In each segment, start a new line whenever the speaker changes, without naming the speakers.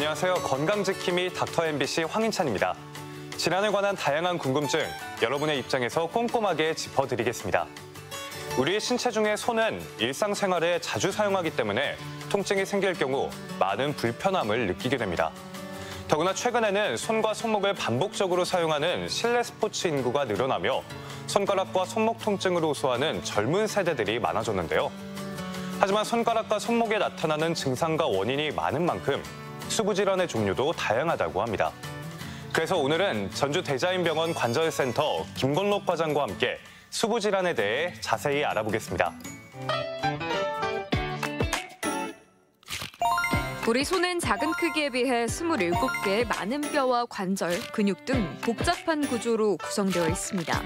안녕하세요. 건강지킴이 닥터 MBC 황인찬입니다. 질환에 관한 다양한 궁금증, 여러분의 입장에서 꼼꼼하게 짚어드리겠습니다. 우리의 신체 중에 손은 일상생활에 자주 사용하기 때문에 통증이 생길 경우 많은 불편함을 느끼게 됩니다. 더구나 최근에는 손과 손목을 반복적으로 사용하는 실내 스포츠 인구가 늘어나며 손가락과 손목 통증으로 호소하는 젊은 세대들이 많아졌는데요. 하지만 손가락과 손목에 나타나는 증상과 원인이 많은 만큼 수부질환의 종류도 다양하다고 합니다. 그래서 오늘은 전주 대자인병원 관절센터 김건록 과장과 함께 수부질환에 대해 자세히 알아보겠습니다.
우리 손은 작은 크기에 비해 27개의 많은 뼈와 관절, 근육 등 복잡한 구조로 구성되어 있습니다.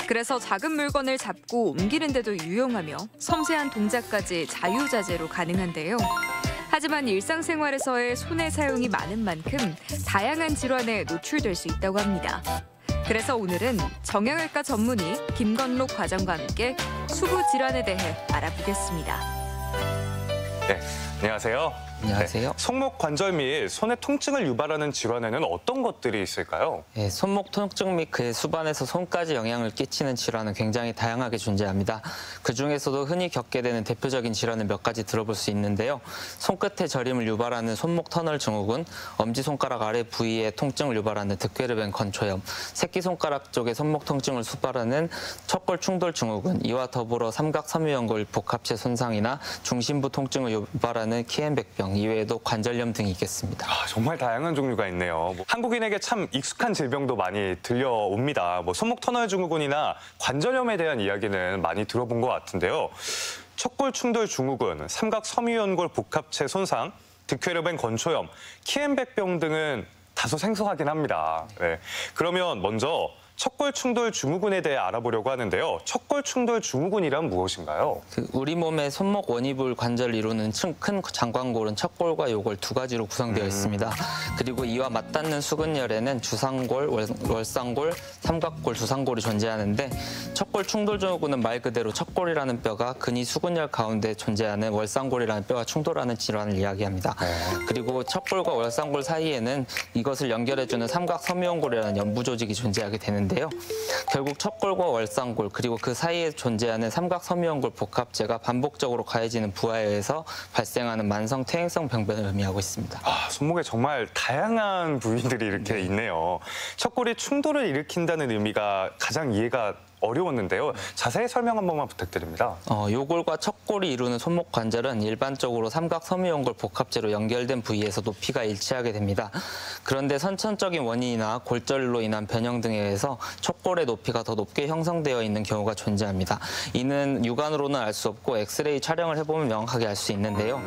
그래서 작은 물건을 잡고 옮기는 데도 유용하며 섬세한 동작까지 자유자재로 가능한데요. 하지만 일상생활에서의 손의 사용이 많은 만큼 다양한 질환에 노출될 수 있다고 합니다. 그래서 오늘은 정형외과 전문의 김건록 과장과 함께 수부 질환에 대해 알아보겠습니다.
네, 안녕하세요.
안녕하세요.
네, 손목 관절 및 손의 통증을 유발하는 질환에는 어떤 것들이 있을까요?
네, 손목 통증 및 그의 수반에서 손까지 영향을 끼치는 질환은 굉장히 다양하게 존재합니다. 그중에서도 흔히 겪게 되는 대표적인 질환을 몇 가지 들어볼 수 있는데요. 손끝의 저림을 유발하는 손목 터널 증후군, 엄지손가락 아래 부위에 통증을 유발하는 득괴르벤 건초염, 새끼손가락 쪽에 손목 통증을 수발하는 척골 충돌 증후군, 이와 더불어 삼각섬유연골 복합체 손상이나 중심부 통증을 유발하는 키엔백병, 이외에도 관절염 등이 있겠습니다.
정말 다양한 종류가 있네요. 한국인에게 참 익숙한 질병도 많이 들려옵니다. 손목 터널 증후군이나 관절염에 대한 이야기는 많이 들어본 것 같은데요. 척골 충돌 증후군, 삼각 섬유연골 복합체 손상, 득괴르벤 건초염, 키엔백병 등은 다소 생소하긴 합니다. 네. 그러면 먼저 척골 충돌 증후군에 대해 알아보려고 하는데요. 척골 충돌 증후군이란 무엇인가요?
우리 몸의 손목 원위부 관절을 이루는 큰 장관골은 척골과 요골 두 가지로 구성되어 있습니다. 그리고 이와 맞닿는 수근열에는 주상골, 월상골, 삼각골, 주상골이 존재하는데 척골 충돌 증후군은 말 그대로 척골이라는 뼈가 근위 수근열 가운데 존재하는 월상골이라는 뼈와 충돌하는 질환을 이야기합니다. 그리고 척골과 월상골 사이에는 이것을 연결해주는 삼각섬유연골이라는 연부 조직이 존재하게 되는데요. 결국 척골과 월상골 그리고 그 사이에 존재하는 삼각섬유연골 복합체가 반복적으로 가해지는 부하에 의해서 발생하는 만성 퇴행성 병변을 의미하고 있습니다.
손목에 정말 다양한 부위들이 이렇게 있네요. 척골이 충돌을 일으킨다는 의미가 가장 이해가 어려웠는데요. 자세히 설명 한 번만 부탁드립니다.
요골과 척골이 이루는 손목 관절은 일반적으로 삼각섬유연골 복합체로 연결된 부위에서 높이가 일치하게 됩니다. 그런데 선천적인 원인이나 골절로 인한 변형 등에 의해서 척골의 높이가 더 높게 형성되어 있는 경우가 존재합니다. 이는 육안으로는 알 수 없고 엑스레이 촬영을 해보면 명확하게 알 수 있는데요.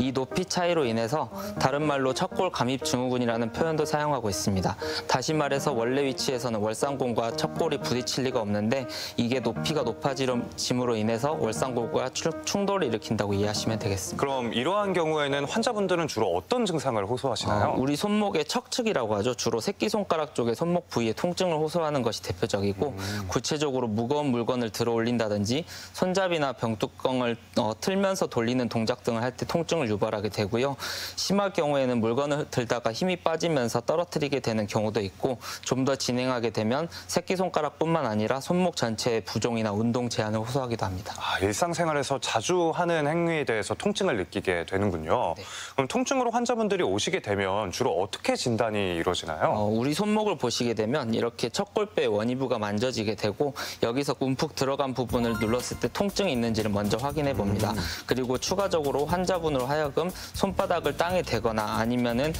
이 높이 차이로 인해서 다른 말로 척골 감입 증후군이라는 표현도 사용하고 있습니다. 다시 말해서 원래 위치에서는 월상골과 척골이 부딪힐 리가 없는데 이게 높이가 높아짐으로 인해서 월상골과 충돌을 일으킨다고 이해하시면 되겠습니다.
그럼 이러한 경우에는 환자분들은 주로 어떤 증상을 호소하시나요?
우리 손목의 척측이라고 하죠. 주로 새끼손가락 쪽의 손목 부위에 통증을 호소하는 것이 대표적이고 구체적으로 무거운 물건을 들어 올린다든지 손잡이나 병뚜껑을 틀면서 돌리는 동작 등을 할 때 통증을 유발하게 되고요. 심할 경우에는 물건을 들다가 힘이 빠지면서 떨어뜨리게 되는 경우도 있고 좀 더 진행하게 되면 새끼손가락뿐만 아니라 손목 전체의 부종이나 운동 제한을 호소하기도 합니다.
일상생활에서 자주 하는 행위에 대해서 통증을 느끼게 되는군요.
네.
그럼 통증으로 환자분들이 오시게 되면 주로 어떻게 진단이 이루어지나요?
우리 손목을 보시게 되면 이렇게 척골뼈의 원위부가 만져지게 되고 여기서 움푹 들어간 부분을 눌렀을 때 통증이 있는지를 먼저 확인해 봅니다. 그리고 추가적으로 환자분으로 하여금 손바닥을 땅에 대거나 아니면은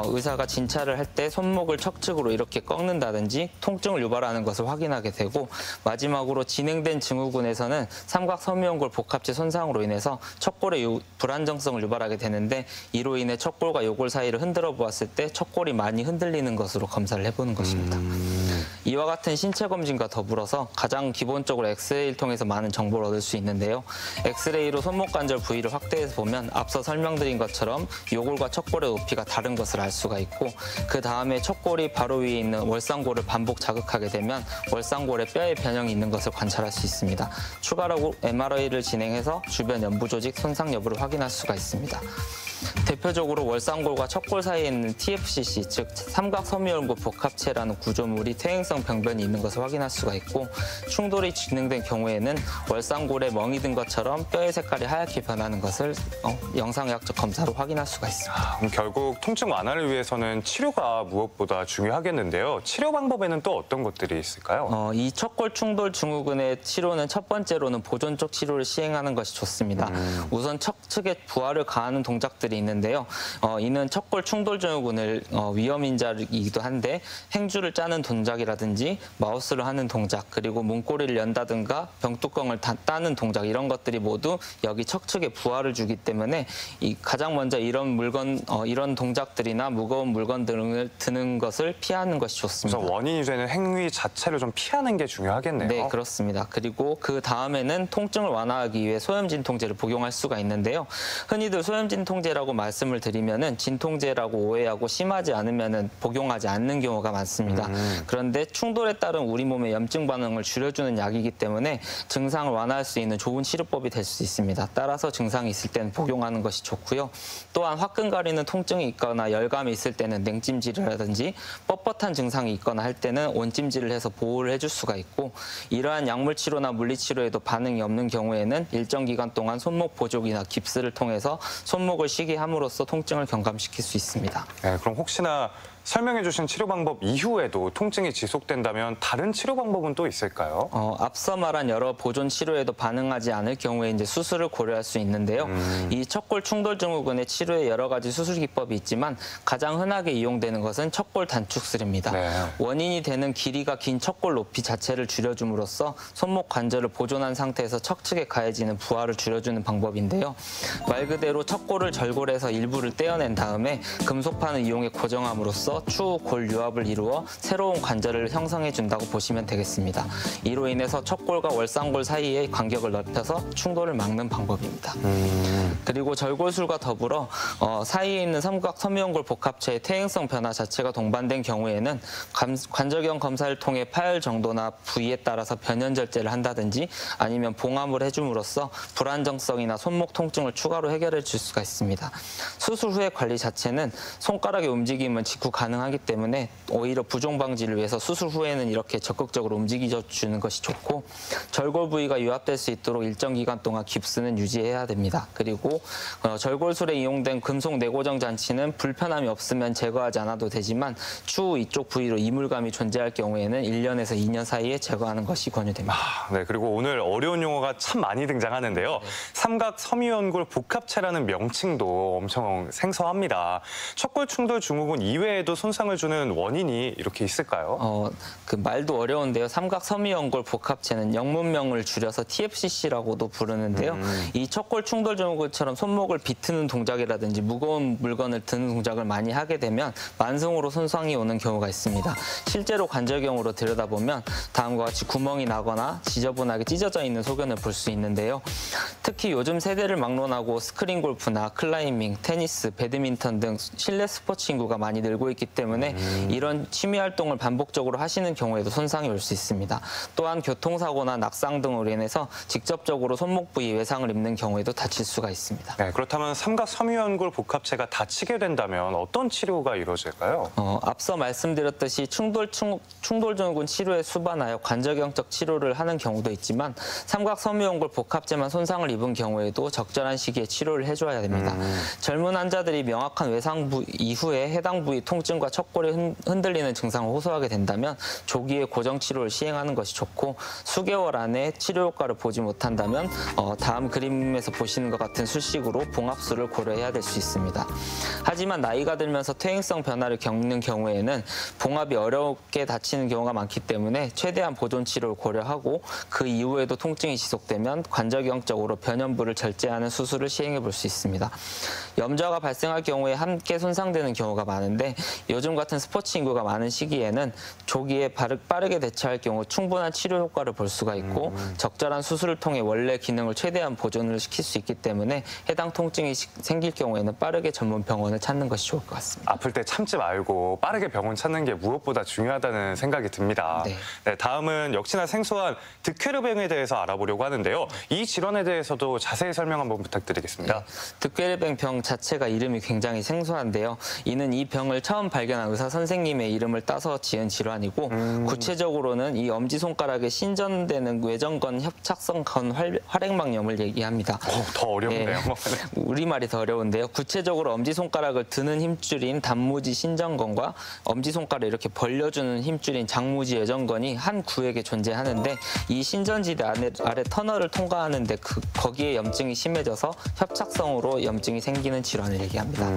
의사가 진찰을 할 때 손목을 척측으로 이렇게 꺾는다든지 통증을 유발하는 것을 확인하게 되고 마지막으로 진행된 증후군에서는 삼각섬유연골 복합체 손상으로 인해서 척골의 불안정성을 유발하게 되는데 이로 인해 척골과 요골 사이를 흔들어 보았을 때 척골이 많이 흔들리는 것으로 검사를 해보는 것입니다. 이와 같은 신체 검진과 더불어서 가장 기본적으로 엑스레이를 통해서 많은 정보를 얻을 수 있는데요. 엑스레이로 손목 관절 부위를 확대해서 보면 앞서 설명드린 것처럼 요골과 척골의 높이가 다른 것을 알 수가 있고 그 다음에 척골이 바로 위에 있는 월상골을 반복 자극하게 되면 월상골에 뼈의 변형이 있는 것을 관찰할 수 있습니다. 추가로 MRI를 진행해서 주변 연부 조직 손상 여부를 확인할 수가 있습니다. 대표적으로 월상골과 척골 사이에 있는 TFCC, 즉 삼각섬유연골 복합체라는 구조물이 퇴행성 병변이 있는 것을 확인할 수가 있고, 충돌이 진행된 경우에는 월상골에 멍이 든 것처럼 뼈의 색깔이 하얗게 변하는 것을 영상의학적 검사로 확인할 수가 있습니다.
그럼 결국 통증 완화를 위해서는 치료가 무엇보다 중요하겠는데요. 치료 방법에는 또 어떤 것들이 있을까요?
이 척골 충돌 증후군의 치료는 첫 번째로는 보존적 치료를 시행하는 것이 좋습니다. 우선 척측에 부하를 가하는 동작들이 있는데요. 이는 척골 충돌 증후군을 위험 인자이기도 한데, 행주를 짜는 동작이라든지 마우스를 하는 동작, 그리고 문고리를 연다든가 병뚜껑을 따는 동작, 이런 것들이 모두 여기 척측에 부하를 주기 때문에 가장 먼저 이런 동작들이나 무거운 물건 등을 드는 것을 피하는 것이 좋습니다.
그래서 원인이 되는 행위 자체를 좀 피하는 게 중요하겠네요.
네, 그렇습니다. 그리고 그 다음에는 통증을 완화하기 위해 소염진통제를 복용할 수가 있는데요. 흔히들 소염진통제라고 말씀을 드리면은 진통제라고 오해하고 심하지 않으면은 복용하지 않는 경우가 많습니다. 그런데 충돌에 따른 우리 몸의 염증 반응을 줄여주는 약이기 때문에 증상을 완화할 수 있는 좋은 치료법이 될 수 있습니다. 따라서 증상이 있을 때는 복용하는 것이 좋고요. 또한 화끈 가리는 통증이 있거나 열감이 있을 때는 냉찜질이라든지 뻣뻣한 증상이 있거나 할 때는 온찜질을 해서 보호를 해줄 수가 있고, 이러한 약물 치료나 물리 치료에도 반응이 없는 경우에는 일정 기간 동안 손목 보조기나 깁스를 통해서 손목을 쉬게 함으로써 통증을 경감시킬 수 있습니다.
네, 그럼 혹시나 설명해 주신 치료 방법 이후에도 통증이 지속된다면 다른 치료 방법은 또 있을까요?
앞서 말한 여러 보존 치료에도 반응하지 않을 경우에 이제 수술을 고려할 수 있는데요. 이 척골 충돌 증후군의 치료에 여러 가지 수술 기법이 있지만 가장 흔하게 이용되는 것은 척골 단축술입니다.
네.
원인이 되는 길이가 긴 척골 높이 자체를 줄여줌으로써 손목 관절을 보존한 상태에서 척측에 가해지는 부하를 줄여주는 방법인데요. 말 그대로 척골을 절골해서 일부를 떼어낸 다음에 금속판을 이용해 고정함으로써 추후 골 유합을 이루어 새로운 관절을 형성해 준다고 보시면 되겠습니다. 이로 인해서 척골과 월상골 사이의 간격을 넓혀서 충돌을 막는 방법입니다. 그리고 절골술과 더불어 사이에 있는 삼각섬유연골 복합체의 퇴행성 변화 자체가 동반된 경우에는 관절경 검사를 통해 파열 정도나 부위에 따라서 변연절제를 한다든지 아니면 봉합을 해줌으로써 불안정성이나 손목 통증을 추가로 해결해 줄 수가 있습니다. 수술 후의 관리 자체는 손가락의 움직임은 직후 가능하기 때문에 오히려 부종 방지를 위해서 수술 후에는 이렇게 적극적으로 움직여주는 것이 좋고, 절골 부위가 유합될 수 있도록 일정 기간 동안 깁스는 유지해야 됩니다. 그리고 절골술에 이용된 금속 내고정 장치는 불편함이 없으면 제거하지 않아도 되지만 추후 이쪽 부위로 이물감이 존재할 경우에는 1년에서 2년 사이에 제거하는 것이 권유됩니다.
네, 그리고 오늘 어려운 용어가 참 많이 등장하는데요. 삼각섬유연골 복합체라는 명칭도 엄청 생소합니다. 척골 충돌 증후군 이외에도 손상을 주는 원인이 이렇게 있을까요?
그 말도 어려운데요. 삼각섬유연골 복합체는 영문명을 줄여서 TFCC라고도 부르는데요. 이 척골 충돌 증후군처럼 손목을 비트는 동작이라든지 무거운 물건을 드는 동작을 많이 하게 되면 만성으로 손상이 오는 경우가 있습니다. 실제로 관절경으로 들여다보면 다음과 같이 구멍이 나거나 지저분하게 찢어져 있는 소견을 볼 수 있는데요. 특히 요즘 세대를 막론하고 스크린 골프나 클라이밍, 테니스, 배드민턴 등 실내 스포츠 인구가 많이 늘고 있기 때문에 이런 취미 활동을 반복적으로 하시는 경우에도 손상이 올 수 있습니다. 또한 교통사고나 낙상 등으로 인해서 직접적으로 손목 부위 외상을 입는 경우에도 다칠 수가 있습니다.
네, 그렇다면 삼각섬유연골 복합체가 다치게 된다면 어떤 치료가 이루어질까요?
앞서 말씀드렸듯이 충돌 증후군 치료에 수반하여 관절경적 치료를 하는 경우도 있지만 삼각섬유연골 복합체만 손상을 입은 경우에도 적절한 시기에 치료를 해줘야 됩니다. 젊은 환자들이 명확한 외상 이후에 해당 부위 통증과 척골이 흔들리는 증상을 호소하게 된다면 조기에 고정 치료를 시행하는 것이 좋고, 수개월 안에 치료 효과를 보지 못한다면 다음 그림에서 보시는 것 같은 술식으로 봉합술을 고려해야 될 수 있습니다. 하지만 나이가 들면서 퇴행성 변화를 겪는 경우에는 봉합이 어렵게 다치는 경우가 많기 때문에 최대한 보존 치료를 고려하고, 그 이후에도 통증이 지속되면 관절경적으로 변연부를 절제하는 수술을 시행해 볼 수 있습니다. 염좌가 발생할 경우에 함께 손상되는 경우가 많은데, 요즘 같은 스포츠 인구가 많은 시기에는 조기에 빠르게 대처할 경우 충분한 치료 효과를 볼 수가 있고 적절한 수술을 통해 원래 기능을 최대한 보존을 시킬 수 있기 때문에 해당 통증이 생길 경우에는 빠르게 전문 병원을 찾는 것이 좋을 것 같습니다.
아플 때 참지 말고 빠르게 병원 찾는 게 무엇보다 중요하다는 생각이 듭니다.
네.
네, 다음은 역시나 생소한 득회르뱅에 대해서 알아보려고 하는데요. 이 질환에 대해서도 자세히 설명 한번 부탁드리겠습니다.
득회르뱅 병 자체가 이름이 굉장히 생소한데요. 이는 이 병을 처음 발견한 의사 선생님의 이름을 따서 지은 질환이고 구체적으로는 이 엄지손가락에 신전되는 외전건 협착성 건 활액막염을 얘기합니다.
더 어렵네요.
우리말이 더 어려운데요. 구체적으로 엄지손가락을 드는 힘줄인 단무지 신전건과 엄지손가락을 이렇게 벌려주는 힘줄인 장무지 외전건이 한 구에게 존재하는데 이 신전지대 아래 터널을 통과하는데 거기에 염증이 심해져서 협착성으로 염증이 생기는 질환을 얘기합니다.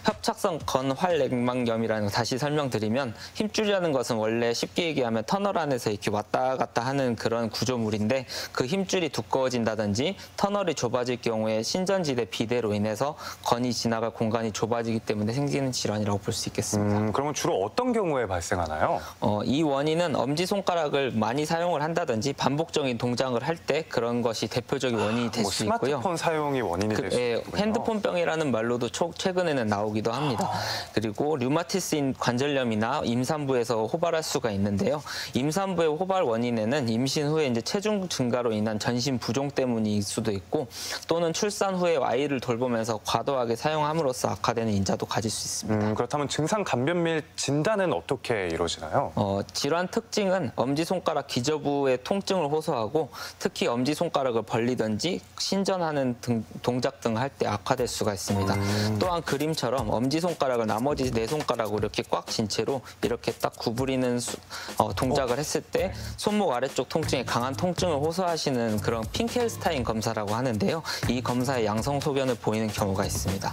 협착성 건활액막염이라는 거 다시 설명드리면 힘줄이라는 것은 원래 쉽게 얘기하면 터널 안에서 이렇게 왔다 갔다 하는 그런 구조물인데 그 힘줄이 두꺼워진다든지 터널이 좁아질 경우에 신전지대 비대로 인해서 건이 지나갈 공간이 좁아지기 때문에 생기는 질환이라고 볼 수 있겠습니다.
그러면 주로 어떤 경우에 발생하나요?
이 원인은 엄지손가락을 많이 사용을 한다든지 반복적인 동작을 할 때 그런 것이 대표적인 원인이 될 수 있고요.
스마트폰 사용이 원인이 될 수 있군요.
핸드폰병이라는 말로도 최근에는 나오기도 합니다. 그리고 류마티스인 관절염이나 임산부에서 호발할 수가 있는데요. 임산부의 호발 원인에는 임신 후에 이제 체중 증가로 인한 전신 부종 때문일 수도 있고 또는 출산 후에 아이를 돌보면서 과도하게 사용함으로써 악화되는 인자도 가질 수 있습니다.
그렇다면 증상 감변 및 진단은 어떻게 이루어지나요?
질환 특징은 엄지손가락 기저부의 통증을 호소하고 특히 엄지손가락을 벌리든지 신전하는 동작 등 할 때 악화될 수가 있습니다. 또한 그림처럼 엄지손가락을 나머지 네 손가락으로 이렇게 꽉 쥔 채로 이렇게 딱 구부리는 동작을 했을 때 손목 아래쪽 통증에 강한 통증을 호소하시는 그런 핑켈스타인 검사라고 하는데요. 이 검사의 양성 소견을 보이는 경우가 있습니다.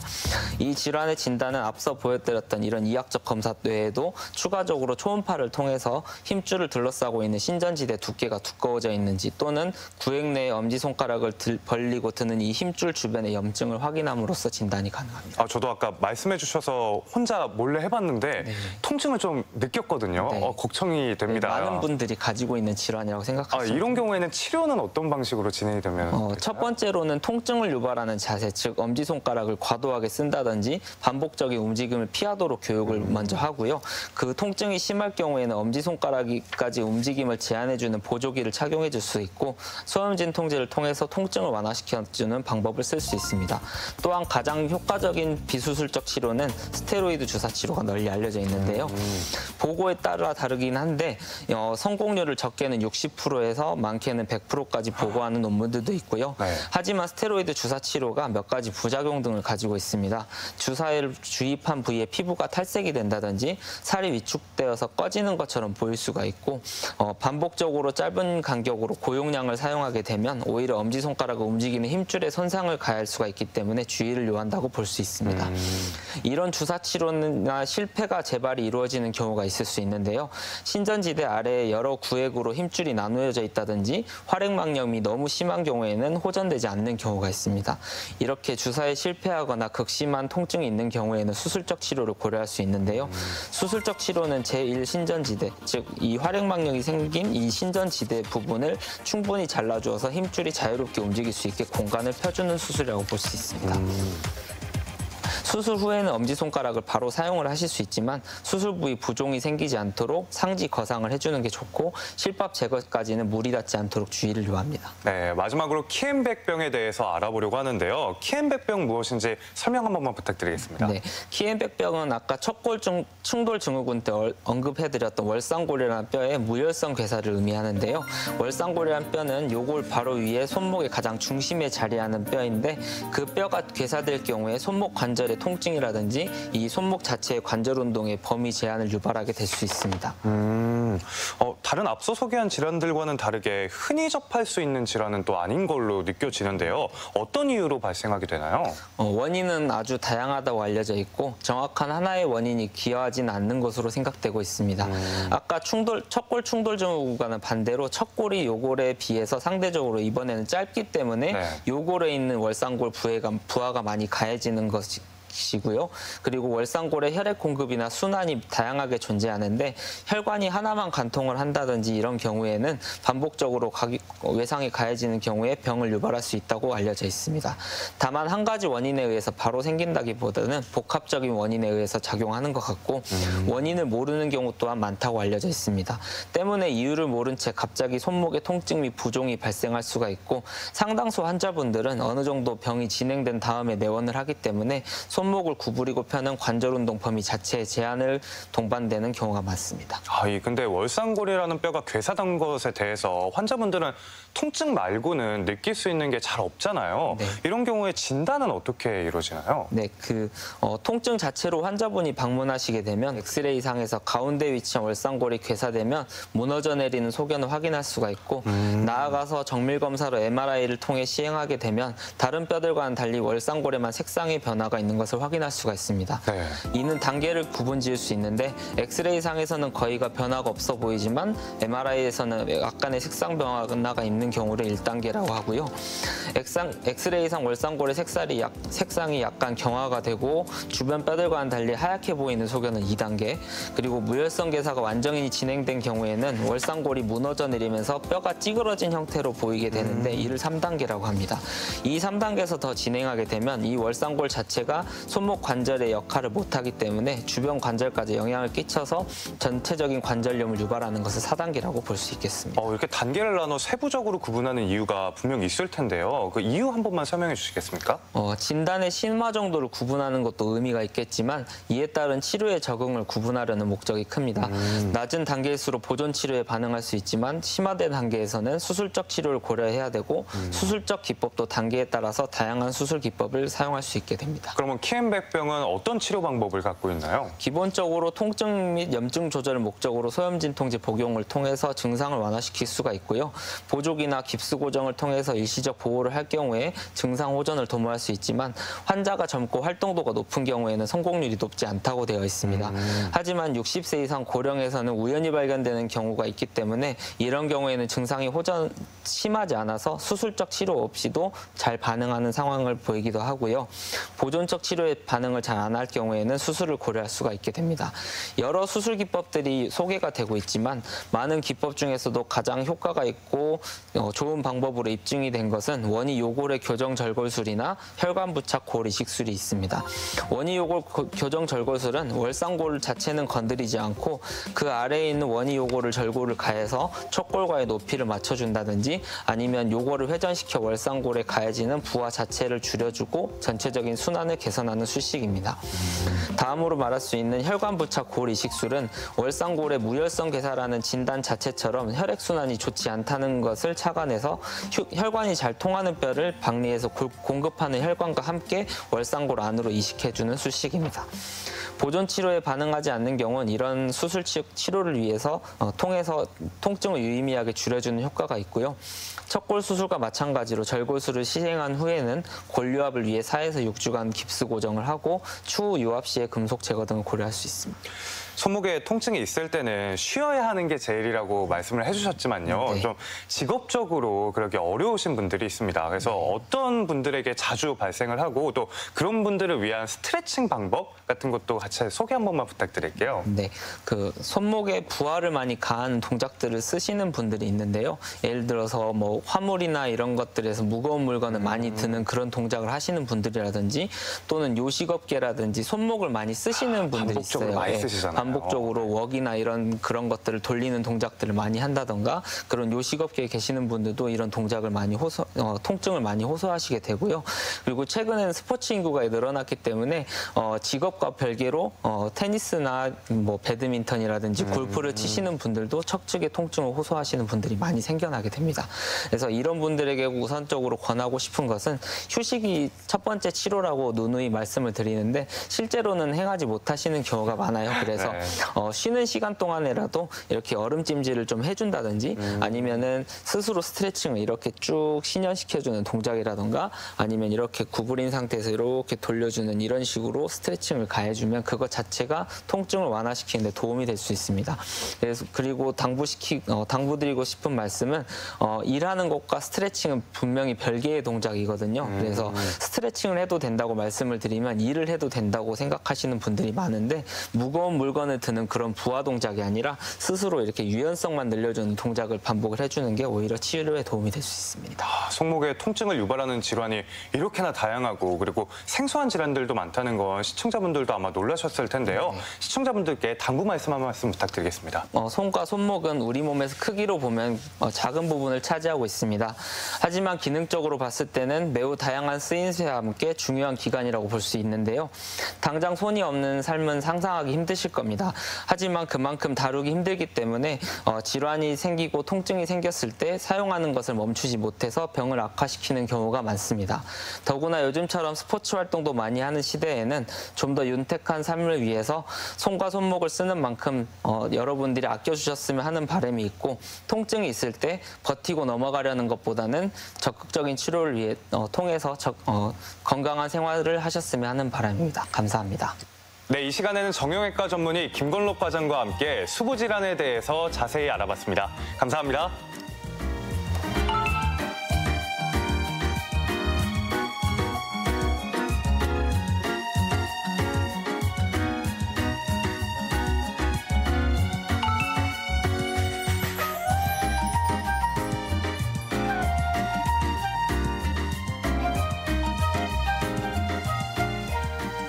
이 질환의 진단은 앞서 보여드렸던 이런 이학적 검사 외에도 추가적으로 초음파를 통해서 힘줄을 둘러싸고 있는 신전지대 두께가 두꺼워져 있는지 또는 구획 내에 엄지손가락을 벌리고 드는 이 힘줄 주변의 염증을 확인함으로써 진단이 가능합니다.
저도 아까 말씀해 주셔서 혼자 몰래 해봤는데 통증을 좀 느꼈거든요. 걱정이 됩니다.
많은 분들이 가지고 있는 질환이라고 생각하시면
이런 경우에는 치료는 어떤 방식으로 진행이 되면
첫 번째로는 통증을 유발하는 자세, 즉 엄지손가락을 과도하게 쓴다든지 반복적인 움직임을 피하도록 교육을 먼저 하고요. 그 통증이 심할 경우에는 엄지손가락까지 움직임을 제한해주는 보조기를 착용해 줄 수 있고 소염진통제를 통해서 통증을 완화시켜주는 방법을 쓸 수 있습니다. 또한 가장 효과적인 비수술적 치료는 스테로이드 주사 치료가 널리 알려져 있는데요. 보고에 따라 다르긴 한데 성공률을 적게는 60%에서 많게는 100%까지 보고하는 논문들도 있고요. 하지만 스테로이드 주사 치료가 몇 가지 부작용 등을 가지고 있습니다. 주사를 주입한 부위에 피부가 탈색이 된다든지 살이 위축되어서 꺼지는 것처럼 보일 수가 있고 반복적으로 짧은 간격으로 고용량을 사용하게 되면 오히려 엄지손가락을 움직이는 힘줄에 손상을 가할 수가 있기 때문에 주의를 요한다고 볼 수 있습니다. 이런 주사 치료나 실패가 재발이 이루어지는 경우가 있을 수 있는데요. 신전지대 아래에 여러 구획으로 힘줄이 나누어져 있다든지 활액막염이 너무 심한 경우에는 호전되지 않는 경우가 있습니다. 이렇게 주사에 실패하거나 극심한 통증이 있는 경우에는 수술적 치료를 고려할 수 있는데요. 수술적 치료는 제1신전지대, 즉 이 활액막염이 생긴 이 신전지대 부분을 충분히 잘라주어서 힘줄이 자유롭게 움직일 수 있게 공간을 펴주는 수술이라고 볼 수 있습니다. 수술 후에는 엄지손가락을 바로 사용을 하실 수 있지만 수술 부위 부종이 생기지 않도록 상지 거상을 해주는 게 좋고 실밥 제거까지는 물이 닿지 않도록 주의를 요합니다.
네, 마지막으로 키엔백병에 대해서 알아보려고 하는데요. 키엔백병 무엇인지 설명 한 번만 부탁드리겠습니다.
네, 키엔백병은 아까 척골 충돌 증후군 때 언급해드렸던 월상골이라는 뼈의 무혈성 괴사를 의미하는데요. 월상골이라는 뼈는 요골 바로 위에 손목의 가장 중심에 자리하는 뼈인데 그 뼈가 괴사될 경우에 손목 관절의 통증이라든지 이 손목 자체의 관절 운동의 범위 제한을 유발하게 될 수 있습니다.
다른 앞서 소개한 질환들과는 다르게 흔히 접할 수 있는 질환은 또 아닌 걸로 느껴지는데요. 어떤 이유로 발생하게 되나요?
원인은 아주 다양하다고 알려져 있고 정확한 하나의 원인이 기여하지는 않는 것으로 생각되고 있습니다. 아까 척골 충돌 증후군과는 반대로 척골이 요골에 비해서 상대적으로 이번에는 짧기 때문에 요골에 있는 월상골 부하가 많이 가해지는 것이 것이고요. 그리고 월상골의 혈액 공급이나 순환이 다양하게 존재하는데 혈관이 하나만 관통을 한다든지 이런 경우에는 반복적으로 외상이 가해지는 경우에 병을 유발할 수 있다고 알려져 있습니다. 다만 한 가지 원인에 의해서 바로 생긴다기보다는 복합적인 원인에 의해서 작용하는 것 같고 원인을 모르는 경우 또한 많다고 알려져 있습니다. 때문에 이유를 모른 채 갑자기 손목에 통증 및 부종이 발생할 수가 있고 상당수 환자분들은 어느 정도 병이 진행된 다음에 내원을 하기 때문에 손목을 구부리고 펴는 관절 운동 범위 자체에 제한을 동반되는 경우가 많습니다.
근데 월상골이라는 뼈가 괴사된 것에 대해서 환자분들은 통증 말고는 느낄 수 있는 게 잘 없잖아요.
네.
이런 경우에 진단은 어떻게 이루어지나요?
네, 통증 자체로 환자분이 방문하시게 되면 엑스레이상에서 가운데 위치한 월상골이 괴사되면 무너져 내리는 소견을 확인할 수가 있고 나아가서 정밀 검사로 MRI를 통해 시행하게 되면 다른 뼈들과는 달리 월상골에만 색상의 변화가 있는 것을 확인할 수가 있습니다.
네.
이는 단계를 구분지을 수 있는데 엑스레이상에서는 거의가 변화가 없어 보이지만 MRI에서는 약간의 색상 변화가 있는 경우를 1단계라고 하고요. 엑스레이상 월상골의 색상이 약간 경화가 되고 주변 뼈들과는 달리 하얗게 보이는 소견은 2단계, 그리고 무혈성 괴사가 완전히 진행된 경우에는 월상골이 무너져 내리면서 뼈가 찌그러진 형태로 보이게 되는데 이를 3단계라고 합니다. 이 3단계에서 더 진행하게 되면 이 월상골 자체가 손목 관절의 역할을 못하기 때문에 주변 관절까지 영향을 끼쳐서 전체적인 관절염을 유발하는 것을 4단계라고 볼 수 있겠습니다.
이렇게 단계를 나눠 세부적으로 구분하는 이유가 분명 있을 텐데요. 그 이유 한 번만 설명해 주시겠습니까?
진단의 심화 정도를 구분하는 것도 의미가 있겠지만 이에 따른 치료의 적응을 구분하려는 목적이 큽니다. 낮은 단계일수록 보존 치료에 반응할 수 있지만 심화된 단계에서는 수술적 치료를 고려해야 되고 수술적 기법도 단계에 따라서 다양한 수술 기법을 사용할 수 있게 됩니다.
그러면 키앤백병은 어떤 치료 방법을 갖고 있나요?
기본적으로 통증 및 염증 조절을 목적으로 소염진통제 복용을 통해서 증상을 완화시킬 수가 있고요. 보조기나 깁스 고정을 통해서 일시적 보호를 할 경우에 증상 호전을 도모할 수 있지만 환자가 젊고 활동도가 높은 경우에는 성공률이 높지 않다고 되어 있습니다. 하지만 60세 이상 고령에서는 우연히 발견되는 경우가 있기 때문에 이런 경우에는 증상이 심하지 않아서 수술적 치료 없이도 잘 반응하는 상황을 보이기도 하고요. 보존적 치료에 반응을 잘 안 할 경우에는 수술을 고려할 수가 있게 됩니다. 여러 수술 기법들이 소개가 되고 있지만 많은 기법 중에서도 가장 효과가 있고 좋은 방법으로 입증이 된 것은 원이요골의 교정절골술이나 혈관부착 골 이식술이 있습니다. 원이요골 교정절골술은 월상골 자체는 건드리지 않고 그 아래에 있는 원이요골을 절골을 가해서 척골과의 높이를 맞춰준다든지 아니면 요골을 회전시켜 월상골에 가해지는 부하 자체를 줄여주고 전체적인 순환을 개선하는 수식입니다. 다음으로 말할 수 있는 혈관부착 골 이식술은 월상골의 무혈성 괴사라는 진단 자체처럼 혈액순환이 좋지 않다는 것을 착안해서 혈관이 잘 통하는 뼈를 박리해서 공급하는 혈관과 함께 월상골 안으로 이식해주는 수식입니다. 보존 치료에 반응하지 않는 경우는 이런 수술 치료를 위해서 통해서 통증을 유의미하게 줄여주는 효과가 있고요. 척골 수술과 마찬가지로 절골술을 시행한 후에는 골유합을 위해 4에서 6주간 깁스 고정을 하고 추후 유합 시에 금속 제거 등을 고려할 수 있습니다.
손목에 통증이 있을 때는 쉬어야 하는 게 제일이라고 말씀을 해주셨지만요.
네.
좀 직업적으로 그러기 어려우신 분들이 있습니다. 그래서 어떤 분들에게 자주 발생을 하고 또 그런 분들을 위한 스트레칭 방법 같은 것도 같이 소개 한 번만 부탁드릴게요.
네, 손목에 부하를 많이 가하는 동작들을 쓰시는 분들이 있는데요. 예를 들어서 화물이나 이런 것들에서 무거운 물건을 많이 드는 그런 동작을 하시는 분들이라든지 또는 요식업계라든지 손목을 많이 쓰시는 분들이
반복적으로
있어요.
많이 쓰시잖아요.
반복적으로 웍이나 그런 것들을 돌리는 동작들을 많이 한다던가 그런 요식업계에 계시는 분들도 이런 동작을 많이 통증을 많이 호소하시게 되고요. 그리고 최근에는 스포츠 인구가 늘어났기 때문에 직업과 별개로 테니스나 배드민턴이라든지 골프를 치시는 분들도 척측의 통증을 호소하시는 분들이 많이 생겨나게 됩니다. 그래서 이런 분들에게 우선적으로 권하고 싶은 것은 휴식이 첫 번째 치료라고 누누이 말씀을 드리는데 실제로는 행하지 못하시는 경우가 많아요. 그래서 그래서 쉬는 시간 동안에라도 이렇게 얼음찜질을 좀 해준다든지 아니면은 스스로 스트레칭을 이렇게 쭉 신연시켜주는 동작이라던가 아니면 이렇게 구부린 상태에서 이렇게 돌려주는 이런 식으로 스트레칭을 가해주면 그것 자체가 통증을 완화시키는 데 도움이 될 수 있습니다. 그리고 당부드리고 싶은 말씀은 일하는 것과 스트레칭은 분명히 별개의 동작이거든요. 그래서 스트레칭을 해도 된다고 말씀을 드리면 일을 해도 된다고 생각하시는 분들이 많은데 무거운 물건을 드는 그런 부하 동작이 아니라 스스로 이렇게 유연성만 늘려주는 동작을 반복을 해주는 게 오히려 치료에 도움이 될 수 있습니다.
손목에 통증을 유발하는 질환이 이렇게나 다양하고 그리고 생소한 질환들도 많다는 건 시청자분들도 아마 놀라셨을 텐데요. 시청자분들께 당부 말씀 한 말씀 부탁드리겠습니다.
손과 손목은 우리 몸에서 크기로 보면 작은 부분을 차지하고 있습니다. 하지만 기능적으로 봤을 때는 매우 다양한 쓰임새와 함께 중요한 기관이라고 볼 수 있는데요. 당장 손이 없는 삶은 상상하기 힘드실 겁니다. 하지만 그만큼 다루기 힘들기 때문에 질환이 생기고 통증이 생겼을 때 사용하는 것을 멈추지 못해서 병을 악화시키는 경우가 많습니다. 더구나 요즘처럼 스포츠 활동도 많이 하는 시대에는 좀 더 윤택한 삶을 위해서 손과 손목을 쓰는 만큼 여러분들이 아껴주셨으면 하는 바람이 있고 통증이 있을 때 버티고 넘어가려는 것보다는 적극적인 치료를 통해서 건강한 생활을 하셨으면 하는 바람입니다. 감사합니다.
네, 이 시간에는 정형외과 전문의 김건록 과장과 함께 수부 질환에 대해서 자세히 알아봤습니다. 감사합니다.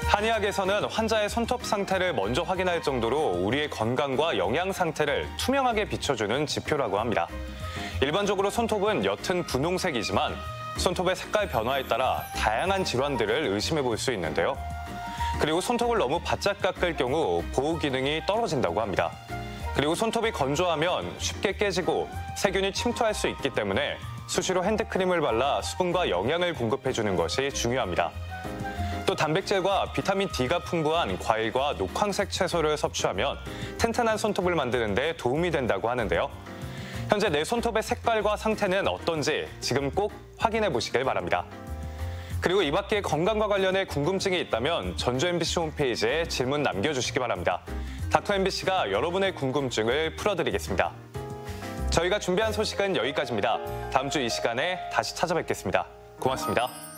한의학에서는 환자의 손톱 상태를 먼저 확인할 정도로 우리의 건강과 영양 상태를 투명하게 비춰주는 지표라고 합니다. 일반적으로 손톱은 옅은 분홍색이지만 손톱의 색깔 변화에 따라 다양한 질환들을 의심해 볼 수 있는데요. 그리고 손톱을 너무 바짝 깎을 경우 보호 기능이 떨어진다고 합니다. 그리고 손톱이 건조하면 쉽게 깨지고 세균이 침투할 수 있기 때문에 수시로 핸드크림을 발라 수분과 영양을 공급해주는 것이 중요합니다. 또 단백질과 비타민 D가 풍부한 과일과 녹황색 채소를 섭취하면 튼튼한 손톱을 만드는 데 도움이 된다고 하는데요. 현재 내 손톱의 색깔과 상태는 어떤지 지금 꼭 확인해 보시길 바랍니다. 그리고 이 밖에 건강과 관련해 궁금증이 있다면 전주 MBC 홈페이지에 질문 남겨주시기 바랍니다. 닥터 MBC가 여러분의 궁금증을 풀어드리겠습니다. 저희가 준비한 소식은 여기까지입니다. 다음 주 이 시간에 다시 찾아뵙겠습니다. 고맙습니다.